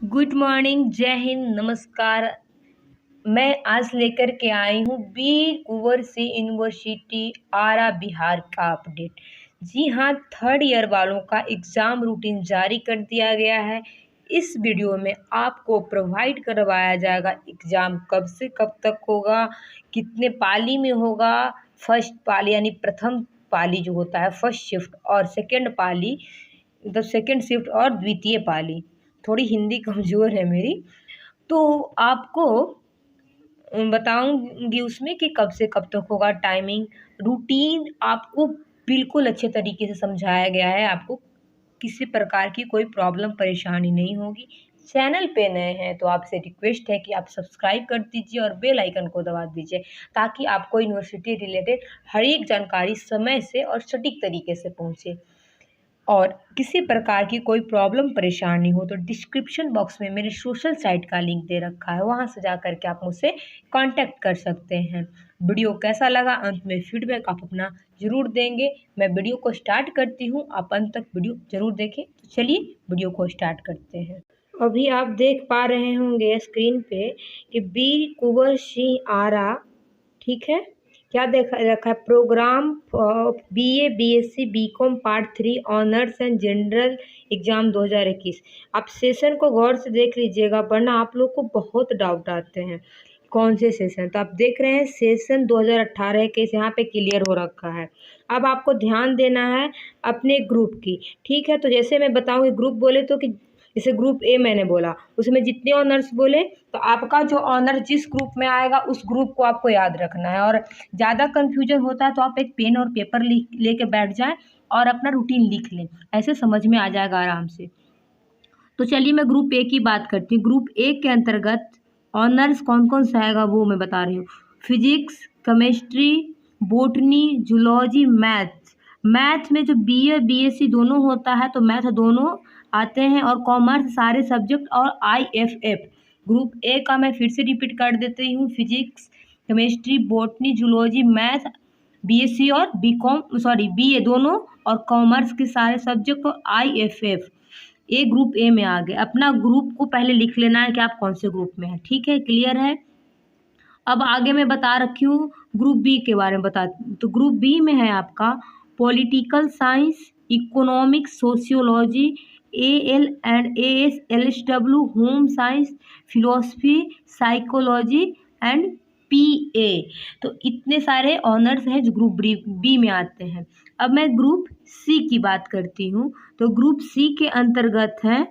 Good morning, जय हिंद, नमस्कार। मैं आज लेकर के आई हूँ वीर कुंवर सिंह यूनिवर्सिटी आरा बिहार का अपडेट। जी हाँ, थर्ड ईयर वालों का एग्ज़ाम रूटीन जारी कर दिया गया है। इस वीडियो में आपको प्रोवाइड करवाया जाएगा एग्ज़ाम कब से कब तक होगा, कितने पाली में होगा। फर्स्ट पाली यानी प्रथम पाली जो होता है फर्स्ट शिफ्ट, और सेकेंड पाली मतलब सेकेंड शिफ्ट, और द्वितीय पाली। थोड़ी हिंदी कमज़ोर है मेरी, तो आपको बताऊंगी उसमें कि कब से कब तक होगा, टाइमिंग, रूटीन आपको बिल्कुल अच्छे तरीके से समझाया गया है। आपको किसी प्रकार की कोई प्रॉब्लम परेशानी नहीं होगी। चैनल पे नए हैं तो आपसे रिक्वेस्ट है कि आप सब्सक्राइब कर दीजिए और बेल आइकन को दबा दीजिए, ताकि आपको यूनिवर्सिटी रिलेटेड हर एक जानकारी समय से और सटीक तरीके से पहुंचे। और किसी प्रकार की कोई प्रॉब्लम परेशानी हो तो डिस्क्रिप्शन बॉक्स में मेरे सोशल साइट का लिंक दे रखा है, वहां से जा करके आप मुझसे कांटेक्ट कर सकते हैं। वीडियो कैसा लगा, अंत में फीडबैक आप अपना ज़रूर देंगे। मैं वीडियो को स्टार्ट करती हूँ, आप अंत तक वीडियो ज़रूर देखें। तो चलिए वीडियो को स्टार्ट करते हैं। अभी आप देख पा रहे होंगे स्क्रीन पे कि वीर कुंवर सिंह आरा, ठीक है, क्या देखा रखा है, program BA BSc BCom part 3 honours and general exam 2021। आप सेशन को गौर से देख लीजिएगा, वरना आप लोग को बहुत डाउट आते हैं कौन से सेशन। तो आप देख रहे हैं सेशन 2018 के यहाँ पे क्लियर हो रखा है। अब आपको ध्यान देना है अपने ग्रुप की, ठीक है। तो जैसे मैं बताऊंगी, ग्रुप बोले तो कि जैसे ग्रुप ए मैंने बोला, उसमें जितने ऑनर्स बोले, तो आपका जो ऑनर जिस ग्रुप में आएगा उस ग्रुप को आपको याद रखना है। और ज़्यादा कन्फ्यूजन होता है तो आप एक पेन और पेपर लेके बैठ जाएं और अपना रूटीन लिख लें, ऐसे समझ में आ जाएगा आराम से। तो चलिए मैं ग्रुप ए की बात करती हूँ। ग्रुप ए के अंतर्गत ऑनर्स कौन कौन सा आएगा वो मैं बता रही हूँ। Physics, chemistry, botany, zoology, math में जो BA BSc दोनों होता है तो मैथ दोनों आते हैं, और कॉमर्स सारे सब्जेक्ट, और IFF। ग्रुप ए का मैं फिर से रिपीट कर देती हूँ। Physics, chemistry, botany, zoology, math, BSc और BA दोनों, और कॉमर्स के सारे सब्जेक्ट, और IFF। ए ग्रुप ए में आ गए। अपना ग्रुप को पहले लिख लेना है कि आप कौन से ग्रुप में हैं, ठीक है, क्लियर है। अब आगे मैं बता रखी हूँ ग्रुप बी के बारे में बताती हूँ। तो ग्रुप बी में है आपका political science, economics, sociology, AL and AS LSW, home science, philosophy, psychology and PA। तो इतने सारे ऑनर्स हैं जो ग्रुप बी में आते हैं। अब मैं ग्रुप सी की बात करती हूँ। तो ग्रुप सी के अंतर्गत है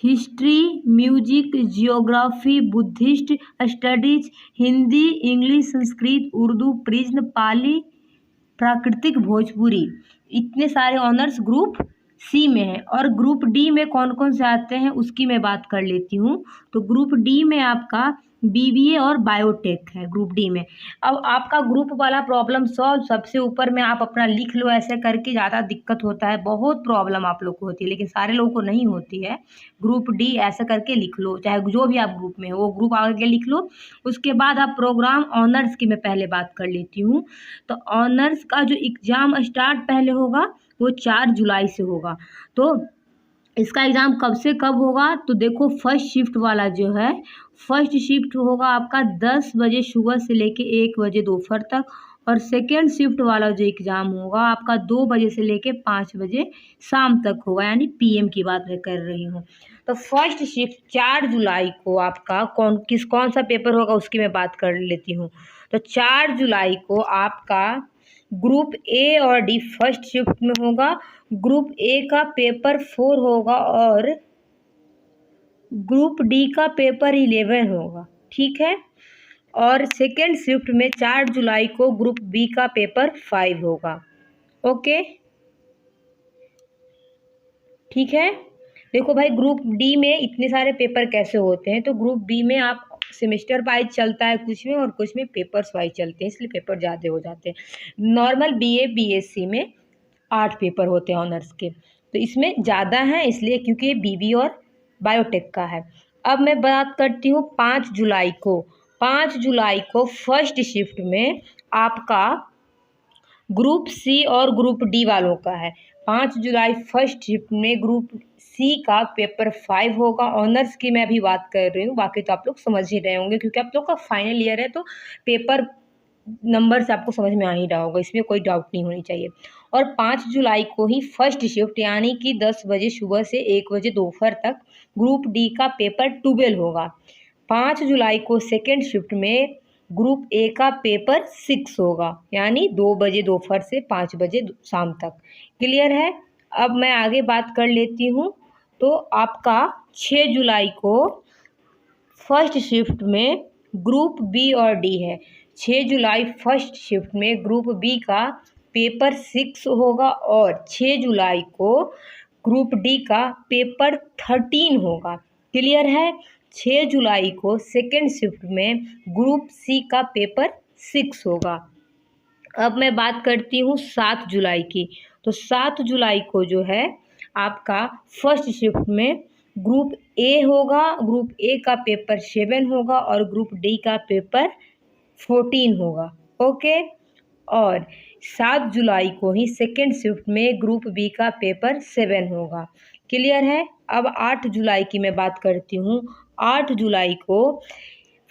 history, music, geography, Buddhist studies, Hindi, English, Sanskrit, Urdu, प्रिज्म, पाली, प्राकृतिक, भोजपुरी। इतने सारे ऑनर्स ग्रुप सी में है। और ग्रुप डी में कौन कौन से आते हैं उसकी मैं बात कर लेती हूँ। तो ग्रुप डी में आपका BBA और बायोटेक है ग्रुप डी में। अब आपका ग्रुप वाला प्रॉब्लम सॉल्व सबसे ऊपर में आप अपना लिख लो, ऐसे करके ज़्यादा दिक्कत होता है, बहुत प्रॉब्लम आप लोग को होती है, लेकिन सारे लोगों को नहीं होती है। ग्रुप डी ऐसे करके लिख लो, चाहे जो भी आप ग्रुप में हो वो ग्रुप आगे लिख लो। उसके बाद आप प्रोग्राम ऑनर्स की मैं पहले बात कर लेती हूँ। तो ऑनर्स का जो एग्ज़ाम स्टार्ट पहले होगा वो 4 जुलाई से होगा। तो इसका एग्ज़ाम कब से कब होगा, तो देखो फर्स्ट शिफ्ट वाला जो है, फर्स्ट शिफ्ट होगा आपका 10 बजे सुबह से लेके 1 बजे दोपहर तक। और सेकेंड शिफ्ट वाला जो एग्ज़ाम होगा आपका 2 बजे से लेके 5 बजे शाम तक होगा, यानी PM की बात मैं कर रही हूँ। तो फर्स्ट शिफ्ट 4 जुलाई को आपका कौन सा पेपर होगा उसकी मैं बात कर लेती हूँ। तो 4 जुलाई को आपका ग्रुप ए और डी फर्स्ट शिफ्ट में होगा। ग्रुप ए का पेपर 4 होगा और ग्रुप डी का पेपर 11 होगा, ठीक है। और सेकेंड शिफ्ट में 4 जुलाई को ग्रुप बी का पेपर 5 होगा। ओके, ठीक है। देखो भाई, ग्रुप डी में इतने सारे पेपर कैसे होते हैं, तो ग्रुप बी में आप सेमेस्टर वाइज चलता है कुछ में, और कुछ में पेपर्स वाइज चलते हैं, इसलिए पेपर ज़्यादा हो जाते हैं। नॉर्मल BA BSc में 8 पेपर होते हैं ऑनर्स के, तो इसमें ज़्यादा हैं इसलिए, क्योंकि ये BB और बायोटेक का है। अब मैं बात करती हूँ 5 जुलाई को। 5 जुलाई को फर्स्ट शिफ्ट में आपका ग्रुप सी और ग्रुप डी वालों का है। 5 जुलाई फर्स्ट शिफ्ट में ग्रुप सी का पेपर 5 होगा। ऑनर्स की मैं अभी बात कर रही हूँ, बाकी तो आप लोग समझ ही रहे होंगे क्योंकि आप लोग का फाइनल ईयर है, तो पेपर नंबर से आपको समझ में आ ही रहा होगा, इसमें कोई डाउट नहीं होनी चाहिए। और 5 जुलाई को ही फर्स्ट शिफ्ट यानी कि 10 बजे सुबह से 1 बजे दोपहर तक ग्रुप डी का पेपर 12 होगा। 5 जुलाई को सेकेंड शिफ्ट में ग्रुप ए का पेपर 6 होगा, यानी 2 बजे दोपहर से 5 बजे शाम तक। क्लियर है? अब मैं आगे बात कर लेती हूँ। तो आपका 6 जुलाई को फर्स्ट शिफ्ट में ग्रुप बी और डी है। 6 जुलाई फर्स्ट शिफ्ट में ग्रुप बी का पेपर 6 होगा और 6 जुलाई को ग्रुप डी का पेपर 13 होगा। क्लियर है? 6 जुलाई को सेकेंड शिफ्ट में ग्रुप सी का पेपर 6 होगा। अब मैं बात करती हूँ 7 जुलाई की। तो 7 जुलाई को जो है आपका फर्स्ट शिफ्ट में ग्रुप ए होगा, ग्रुप ए का पेपर 7 होगा और ग्रुप डी का पेपर 14 होगा। ओके। और 7 जुलाई को ही सेकेंड शिफ्ट में ग्रुप बी का पेपर 7 होगा। क्लियर है? अब 8 जुलाई की मैं बात करती हूँ। 8 जुलाई को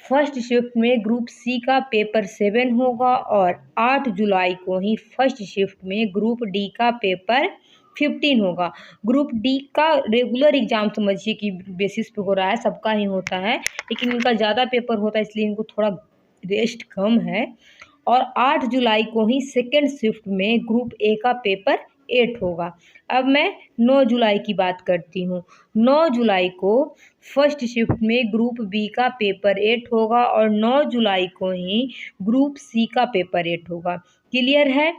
फर्स्ट शिफ्ट में ग्रुप सी का पेपर 7 होगा और 8 जुलाई को ही फर्स्ट शिफ्ट में ग्रुप डी का पेपर 15 होगा। ग्रुप डी का रेगुलर एग्जाम समझिए कि बेसिस पे हो रहा है, सबका ही होता है, लेकिन इनका ज़्यादा पेपर होता है इसलिए इनको थोड़ा रेस्ट कम है। और 8 जुलाई को ही सेकेंड शिफ्ट में ग्रुप ए का पेपर 8 होगा। अब मैं 9 जुलाई की बात करती हूँ। 9 जुलाई को फर्स्ट शिफ्ट में ग्रुप बी का पेपर 8 होगा और 9 जुलाई को ही ग्रुप सी का पेपर 8 होगा। क्लियर है?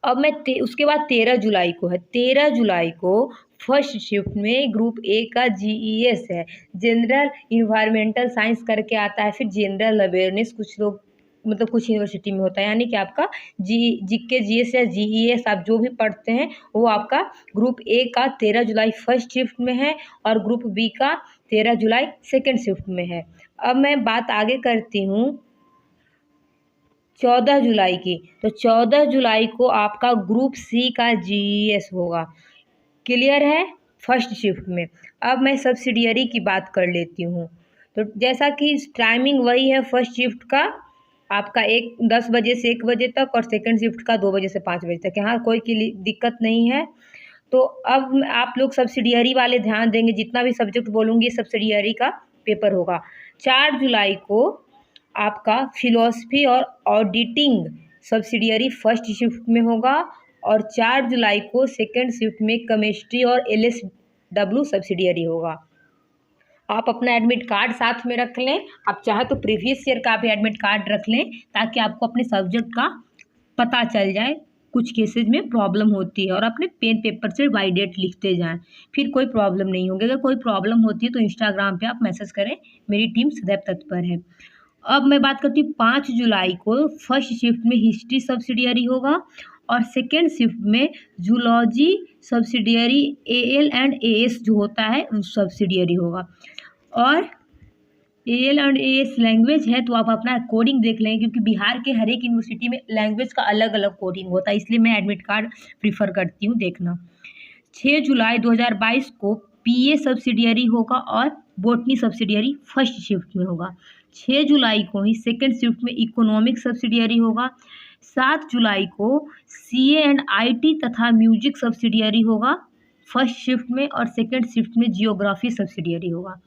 अब मैं उसके बाद 13 जुलाई को है। 13 जुलाई को फर्स्ट शिफ्ट में ग्रुप ए का जीईएस है, जनरल इन्वायरमेंटल साइंस करके आता है, फिर जनरल अवेयरनेस कुछ लोग मतलब कुछ यूनिवर्सिटी में होता है, यानी कि आपका जीके जीएस या जीईएस आप जो भी पढ़ते हैं वो आपका ग्रुप ए का 13 जुलाई फर्स्ट शिफ्ट में है और ग्रुप बी का 13 जुलाई सेकेंड शिफ्ट में है। अब मैं बात आगे करती हूँ 14 जुलाई की। तो 14 जुलाई को आपका ग्रुप सी का जीईएस होगा। क्लियर है? फर्स्ट शिफ्ट में। अब मैं सब्सिडियरी की बात कर लेती हूँ। तो जैसा कि टाइमिंग वही है फर्स्ट शिफ्ट का आपका 10 बजे से 1 बजे तक और सेकंड शिफ्ट का 2 बजे से 5 बजे तक। यहाँ कोई की दिक्कत नहीं है। तो अब आप लोग सब्सिडियरी वाले ध्यान देंगे, जितना भी सब्जेक्ट बोलूँगी सब्सिडियरी का पेपर होगा। 4 जुलाई को आपका फिलॉसफी और ऑडिटिंग सब्सिडियरी फर्स्ट शिफ्ट में होगा और 4 जुलाई को सेकेंड शिफ्ट में केमिस्ट्री और एलएसडब्ल्यू सब्सिडियरी होगा। आप अपना एडमिट कार्ड साथ में रख लें, आप चाहे तो प्रीवियस ईयर का भी एडमिट कार्ड रख लें ताकि आपको अपने सब्जेक्ट का पता चल जाए। कुछ केसेज में प्रॉब्लम होती है और अपने पेन पेपर से बाई डेट लिखते जाएं, फिर कोई प्रॉब्लम नहीं होगी। अगर कोई प्रॉब्लम होती है तो इंस्टाग्राम पे आप मैसेज करें, मेरी टीम सदैव तत्पर है। अब मैं बात करती हूँ 5 जुलाई को फर्स्ट शिफ्ट में हिस्ट्री सब्सिडियरी होगा और सेकेंड शिफ्ट में zoology subsidiary AL and as जो होता है उस सब्सिडियरी होगा। और एएल एंड एएस लैंग्वेज है तो आप अपना कोडिंग देख लें, क्योंकि बिहार के हर एक यूनिवर्सिटी में लैंग्वेज का अलग अलग कोडिंग होता है, इसलिए मैं एडमिट कार्ड प्रीफर करती हूँ देखना। 6 जुलाई 2022 को पीए सब्सिडियरी होगा और बोटनी सब्सिडियरी फर्स्ट शिफ्ट में होगा। 6 जुलाई को ही सेकेंड शिफ्ट में इकोनॉमिक सब्सिडियरी होगा। 7 जुलाई को सीए एंड आईटी तथा म्यूजिक सब्सिडियरी होगा फर्स्ट शिफ्ट में और सेकेंड शिफ्ट में जियोग्राफी सब्सिडियरी होगा।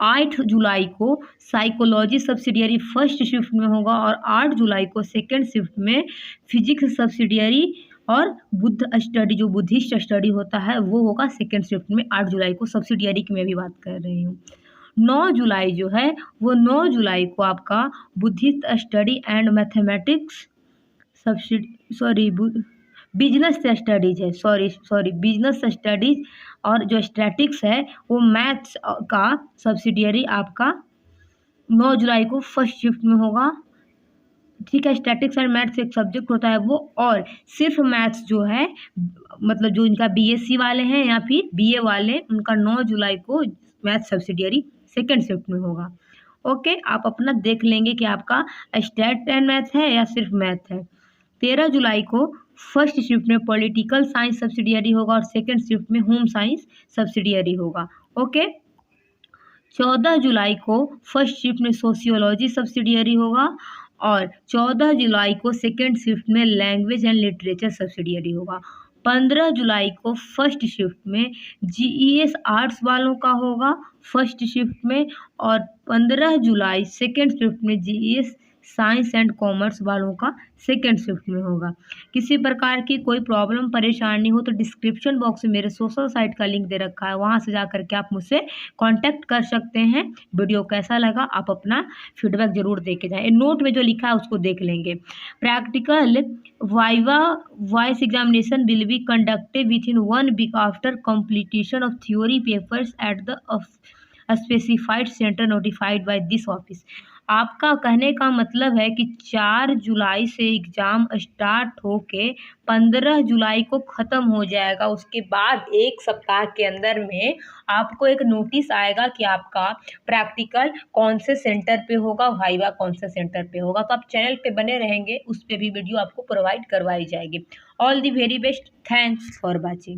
8 जुलाई को साइकोलॉजी सब्सिडियरी फर्स्ट शिफ्ट में होगा और 8 जुलाई को सेकेंड शिफ्ट में फिजिक्स सब्सिडियरी और बुद्ध स्टडी जो बुद्धिस्ट स्टडी होता है वो होगा सेकेंड शिफ्ट में। 8 जुलाई को सब्सिडियरी की मैं भी बात कर रही हूँ। 9 जुलाई जो है वो 9 जुलाई को आपका Buddhist study and mathematics business studies है, बिजनेस स्टडीज और जो स्टैटिक्स है वो मैथ्स का सब्सिडियरी आपका 9 जुलाई को फर्स्ट शिफ्ट में होगा। ठीक है, स्टैटिक्स एंड मैथ्स एक सब्जेक्ट होता है वो, और सिर्फ मैथ्स जो है मतलब जो इनका बीएससी वाले हैं या फिर बीए वाले उनका 9 जुलाई को मैथ्स सब्सिडियरी सेकेंड शिफ्ट में होगा। ओके, आप अपना देख लेंगे कि आपका स्टैट एंड मैथ्स है या सिर्फ मैथ है। 13 जुलाई को फर्स्ट शिफ्ट में पॉलिटिकल साइंस सब्सिडियरी होगा और सेकंड शिफ्ट में होम साइंस सब्सिडियरी होगा। ओके। 14 जुलाई को फर्स्ट शिफ्ट में सोशियोलॉजी सब्सिडियरी होगा और 14 जुलाई को सेकेंड शिफ्ट में लैंग्वेज एंड लिटरेचर सब्सिडियरी होगा। 15 जुलाई को फर्स्ट शिफ्ट में जीईएस आर्ट्स वालों का होगा फर्स्ट शिफ्ट में, और 15 जुलाई सेकेंड शिफ्ट में जीईएस साइंस एंड कॉमर्स वालों का सेकेंड शिफ्ट में होगा। किसी प्रकार की कोई प्रॉब्लम परेशानी हो तो डिस्क्रिप्शन बॉक्स में मेरे सोशल साइट का लिंक दे रखा है, वहाँ से जा करके आप मुझसे कांटेक्ट कर सकते हैं। वीडियो कैसा लगा आप अपना फीडबैक जरूर दे के जाएं। नोट में जो लिखा है उसको देख लेंगे। Practical viva voce examination will be conducted within 1 week after completion of theory papers at the specified centre notified by this office. आपका कहने का मतलब है कि 4 जुलाई से एग्ज़ाम स्टार्ट होके 15 जुलाई को ख़त्म हो जाएगा। उसके बाद 1 सप्ताह के अंदर में आपको एक नोटिस आएगा कि आपका प्रैक्टिकल कौन से सेंटर पे होगा, वाइवा कौन से सेंटर पे होगा। तो आप चैनल पे बने रहेंगे, उस पे भी वीडियो आपको प्रोवाइड करवाई जाएगी। All the very best, thanks for watching.